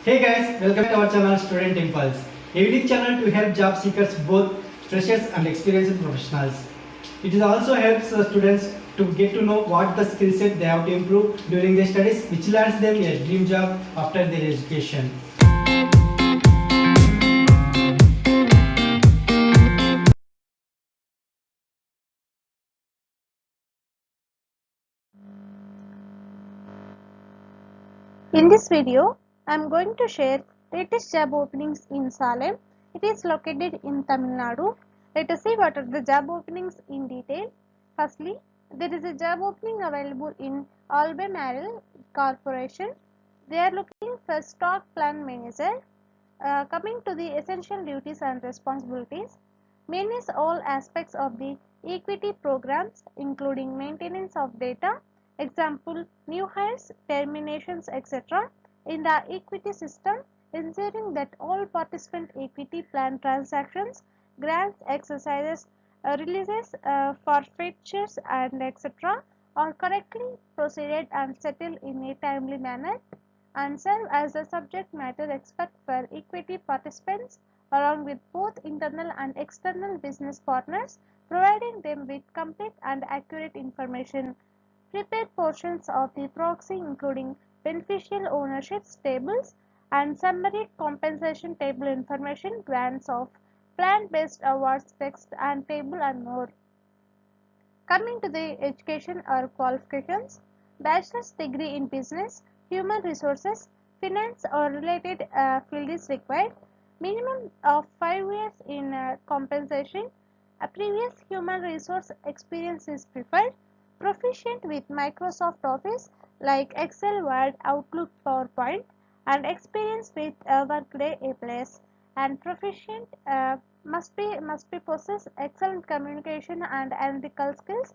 Hey guys, welcome to our channel Student Impulse, a unique channel to help job seekers, both freshers and experienced professionals. It also helps students to get to know what the skill set they have to improve during their studies, which lands them a dream job after their education. In this video, I am going to share latest job openings in Salem. It is located in Tamil Nadu. Let us see what are the job openings in detail. Firstly, there is a job opening available in Albemarle Corporation. They are looking for stock plan manager. Coming to the essential duties and responsibilities, manage all aspects of the equity programs including maintenance of data, example new hires, terminations, etc. in the equity system, ensuring that all participant equity plan transactions, grants, exercises, releases, forfeitures and etc. are correctly proceeded and settled in a timely manner, and serve as a subject matter expert for equity participants along with both internal and external business partners, providing them with complete and accurate information. Prepare portions of the proxy including beneficial ownership tables and summary compensation table information, grants of plan-based awards text and table and more. Coming to the education or qualifications, bachelor's degree in business, human resources, finance or related field is required. Minimum of 5 years in compensation. A previous human resource experience is preferred. Proficient with Microsoft Office like Excel, Word, Outlook, PowerPoint, and experience with Workday A+, and proficient must be possess excellent communication and analytical skills,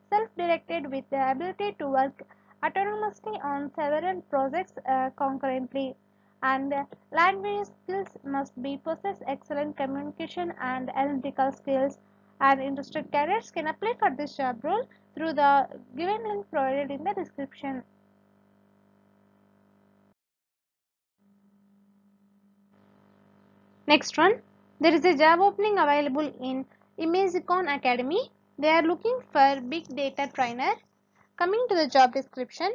self-directed with the ability to work autonomously on several projects concurrently, and language skills must be possess excellent communication and analytical skills, and interested candidates can apply for this job role through the given link provided in the description. Next one, there is a job opening available in Imagicon Academy. They are looking for big data trainer. Coming to the job description,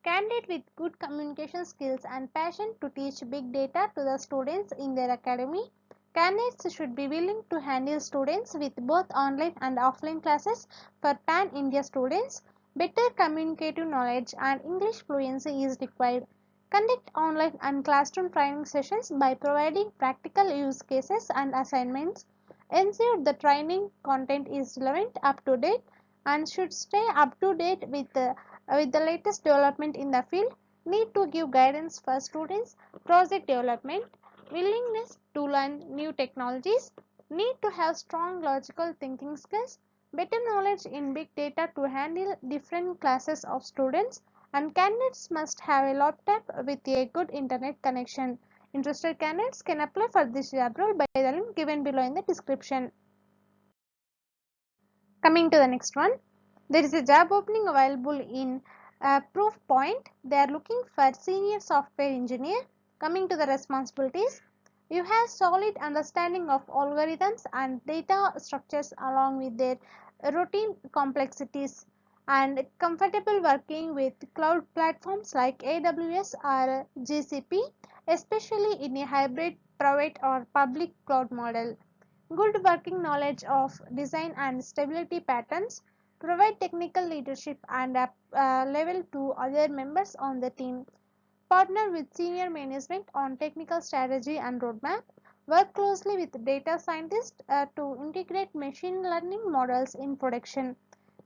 candidate with good communication skills and passion to teach big data to the students in their academy. Candidates should be willing to handle students with both online and offline classes for pan-India students. Better communicative knowledge and English fluency is required. Conduct online and classroom training sessions by providing practical use cases and assignments. Ensure the training content is relevant, up to date, and should stay up to date with the latest development in the field. Need to give guidance for students, project development, willingness to learn new technologies, need to have strong logical thinking skills, better knowledge in big data to handle different classes of students, and candidates must have a laptop with a good internet connection. Interested candidates can apply for this job role by the link given below in the description. Coming to the next one, there is a job opening available in Proofpoint. They are looking for senior software engineer. Coming to the responsibilities, you have solid understanding of algorithms and data structures along with their routine complexities, and comfortable working with cloud platforms like AWS or GCP, especially in a hybrid private or public cloud model. Good working knowledge of design and stability patterns, provide technical leadership and level to other members on the team, partner with senior management on technical strategy and roadmap, work closely with data scientists to integrate machine learning models in production.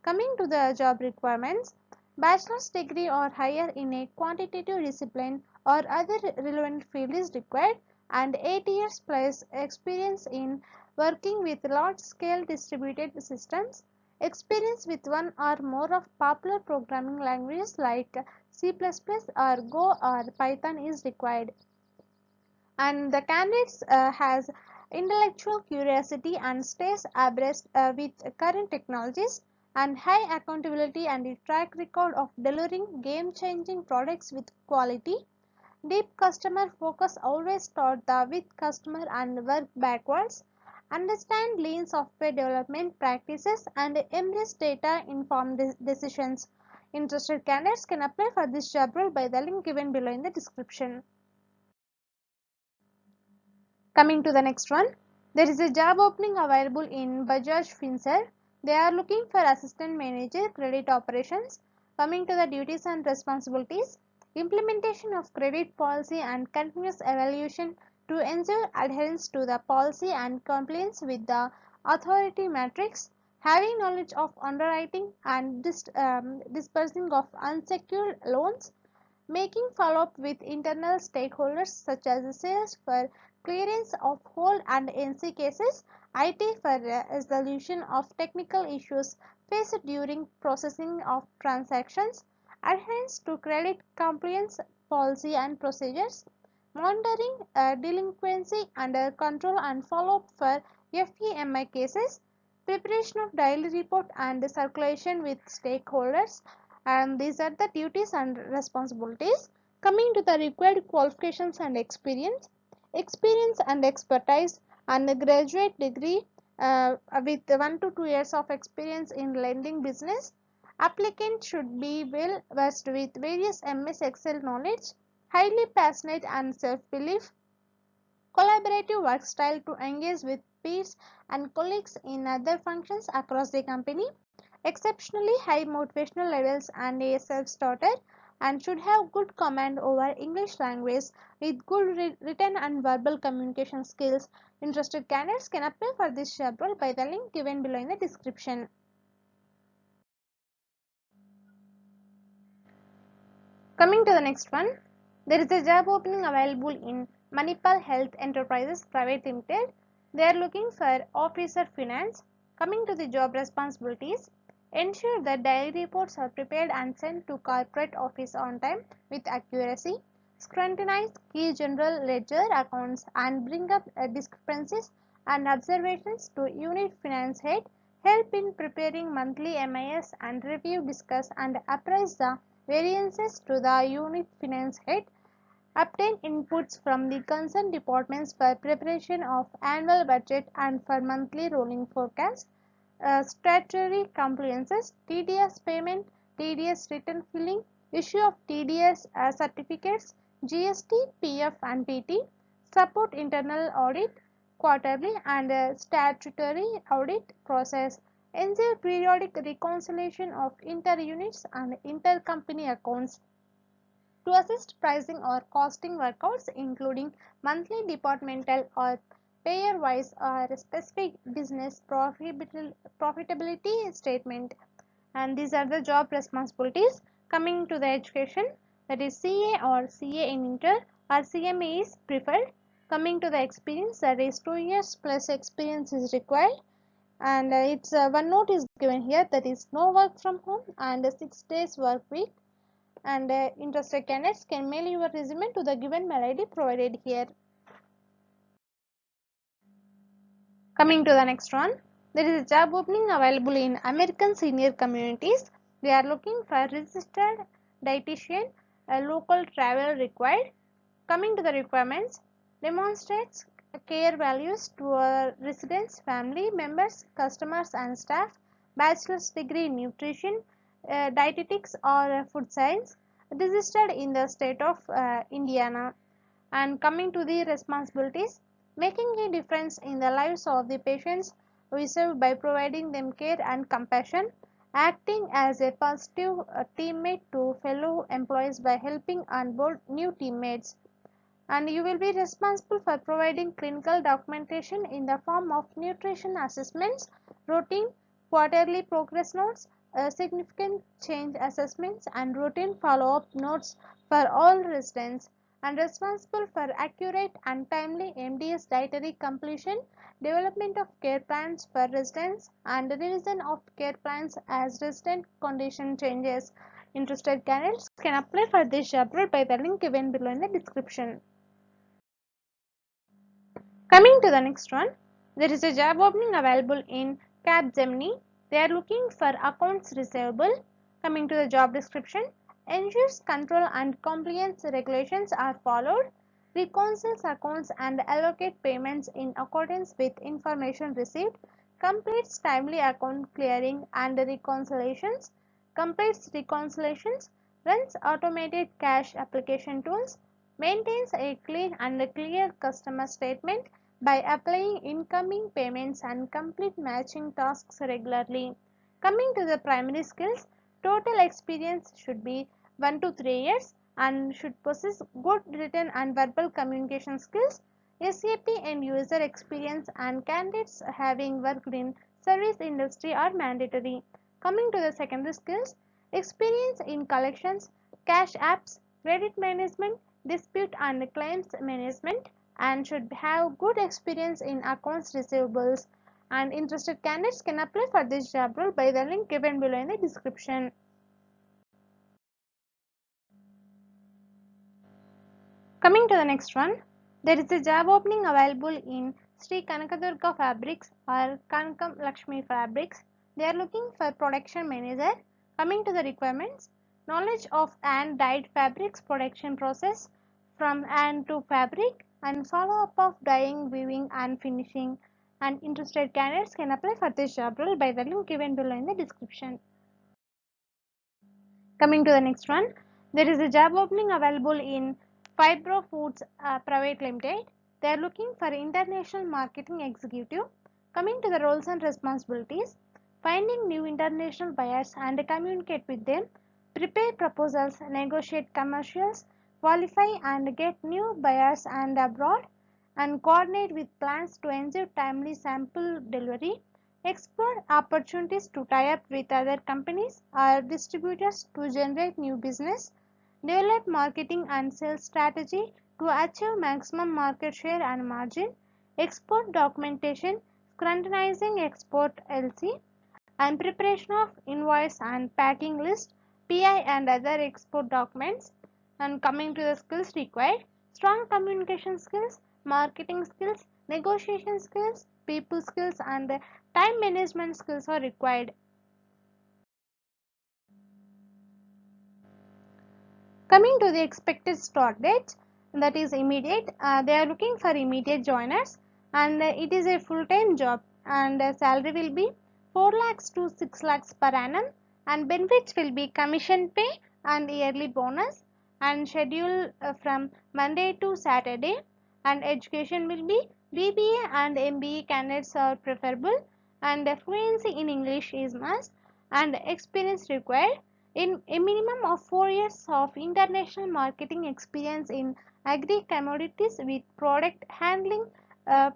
Coming to the job requirements, bachelor's degree or higher in a quantitative discipline or other relevant field is required, and 8 years plus experience in working with large-scale distributed systems, experience with one or more of popular programming languages like C++ or Go or Python is required, and the candidates has intellectual curiosity and stays abreast with current technologies, and high accountability and a track record of delivering game-changing products with quality. Deep customer focus, always start the with customer and work backwards. Understand lean software development practices and embrace data informed decisions. Interested candidates can apply for this job role by the link given below in the description. Coming to the next one, there is a job opening available in Bajaj Finserv. They are looking for assistant manager credit operations. Coming to the duties and responsibilities, implementation of credit policy and continuous evaluation to ensure adherence to the policy and compliance with the authority matrix, having knowledge of underwriting and disbursing of unsecured loans, making follow-up with internal stakeholders such as sales for clearance of hold and NC cases, IT for resolution of technical issues faced during processing of transactions, adherence to credit compliance policy and procedures, monitoring delinquency under control and follow-up for FEMI cases, preparation of daily report and circulation with stakeholders, and these are the duties and responsibilities. Coming to the required qualifications and experience and expertise and a graduate degree with 1 to 2 years of experience in lending business. Applicant should be well versed with various MS Excel knowledge, highly passionate and self-belief, collaborative work style to engage with peers and colleagues in other functions across the company, exceptionally high motivational levels and a self-starter, and should have good command over English language with good written and verbal communication skills. Interested candidates can apply for this job role by the link given below in the description. Coming to the next one, there is a job opening available in Manipal Health Enterprises Private Limited. They are looking for officer finance. Coming to the job responsibilities, ensure that daily reports are prepared and sent to corporate office on time with accuracy. Scrutinize key general ledger accounts and bring up discrepancies and observations to unit finance head. Help in preparing monthly MIS and review, discuss and appraise the variances to the unit finance head. Obtain inputs from the concerned departments for preparation of annual budget and for monthly rolling forecast. Statutory compliances, TDS payment, TDS return filling, issue of TDS certificates, GST, PF and PT, support internal audit, quarterly and statutory audit process, ensure periodic reconciliation of inter-units and intercompany accounts, to assist pricing or costing workouts including monthly departmental or payer-wise or specific business profitability statement. And these are the job responsibilities. Coming to the education, that is CA or CA in Inter or CMA is preferred. Coming to the experience, that is 2 years plus experience is required, and it's one note is given here, that is no work from home and 6 days work week, and interested candidates can mail your resume to the given mail ID provided here. Coming to the next one, there is a job opening available in American Senior Communities. They are looking for registered dietitian, a local travel required. Coming to the requirements, demonstrates care values to our residents, family members, customers and staff, bachelor's degree in nutrition, dietetics or food science, registered in the state of Indiana. And coming to the responsibilities, making a difference in the lives of the patients we serve by providing them care and compassion, acting as a positive teammate to fellow employees by helping onboard new teammates, and you will be responsible for providing clinical documentation in the form of nutrition assessments, routine quarterly progress notes, significant change assessments and routine follow-up notes for all residents, and responsible for accurate and timely MDS dietary completion, development of care plans for residents and revision of care plans as resident condition changes. Interested candidates can apply for this job role by the link given below in the description. Coming to the next one, there is a job opening available in Capgemini. They are looking for accounts receivable. Coming to the job description, ensures control and compliance regulations are followed, reconciles accounts and allocate payments in accordance with information received, completes timely account clearing and reconciliations, completes reconciliations, runs automated cash application tools, maintains a clean and clear customer statement by applying incoming payments and complete matching tasks regularly. Coming to the primary skills, total experience should be 1 to 3 years and should possess good written and verbal communication skills. SAP and user experience and candidates having worked in service industry are mandatory. Coming to the secondary skills, experience in collections, cash apps, credit management, dispute and claims management, and should have good experience in accounts receivables. And interested candidates can apply for this job role by the link given below in the description. Coming to the next one, there is a job opening available in Sri Kanakadurga Fabrics or Kanakam Lakshmi Fabrics. They are looking for production manager. Coming to the requirements, knowledge of and dyed fabrics production process from and to fabric and follow up of dyeing, weaving and finishing. And interested candidates can apply for this job role by the link given below in the description. Coming to the next one, there is a job opening available in Fibro Foods Private Limited. They are looking for international marketing executive. Coming to the roles and responsibilities, finding new international buyers and communicate with them, prepare proposals, negotiate commercials, qualify and get new buyers and abroad, and coordinate with plans to ensure timely sample delivery, explore opportunities to tie up with other companies or distributors to generate new business, develop marketing and sales strategy to achieve maximum market share and margin, export documentation, scrutinizing export LC, and preparation of invoice and packing list, PI and other export documents. And coming to the skills required, strong communication skills, marketing skills, negotiation skills, people skills and time management skills are required. Coming to the expected start date, that is immediate. They are looking for immediate joiners and it is a full-time job and salary will be 4 lakhs to 6 lakhs per annum and benefits will be commission pay and yearly bonus and schedule from Monday to Saturday, and education will be BBA and MBA candidates are preferable and fluency in English is must and experience required in a minimum of 4 years of international marketing experience in agri commodities with product handling,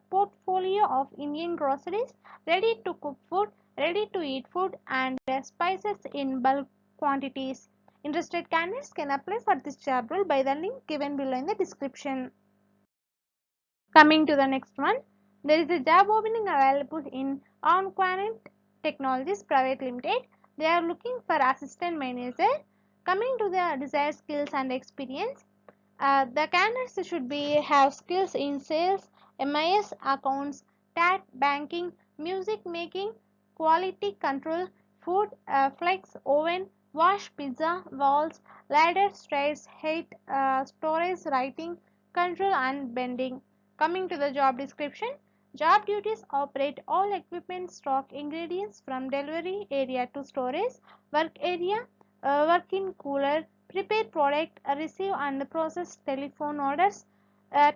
portfolio of Indian groceries, ready to cook food, ready to eat food and spices in bulk quantities. Interested candidates can apply for this job role by the link given below in the description. Coming to the next one, there is a job opening available in OnQuant Technologies Private Limited. They are looking for assistant manager. Coming to the desired skills and experience, the candidates should have skills in sales, MIS accounts, TAT, banking, music making, quality control, food, flex, oven, wash, pizza, walls, ladder, stairs, height, storage, writing, control and bending. Coming to the job description, job duties operate all equipment, stock ingredients from delivery area to storage, work area, work in cooler, prepare product, receive and process telephone orders,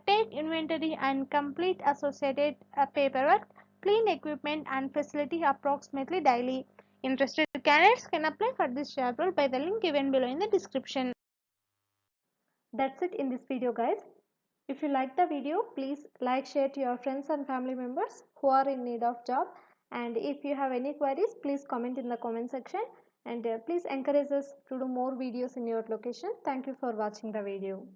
take inventory and complete associated paperwork, clean equipment and facility approximately daily. Interested candidates can apply for this job role by the link given below in the description. That's it in this video, guys. If you like the video, please like, share to your friends and family members who are in need of job. And if you have any queries, please comment in the comment section. And please encourage us to do more videos in your location. Thank you for watching the video.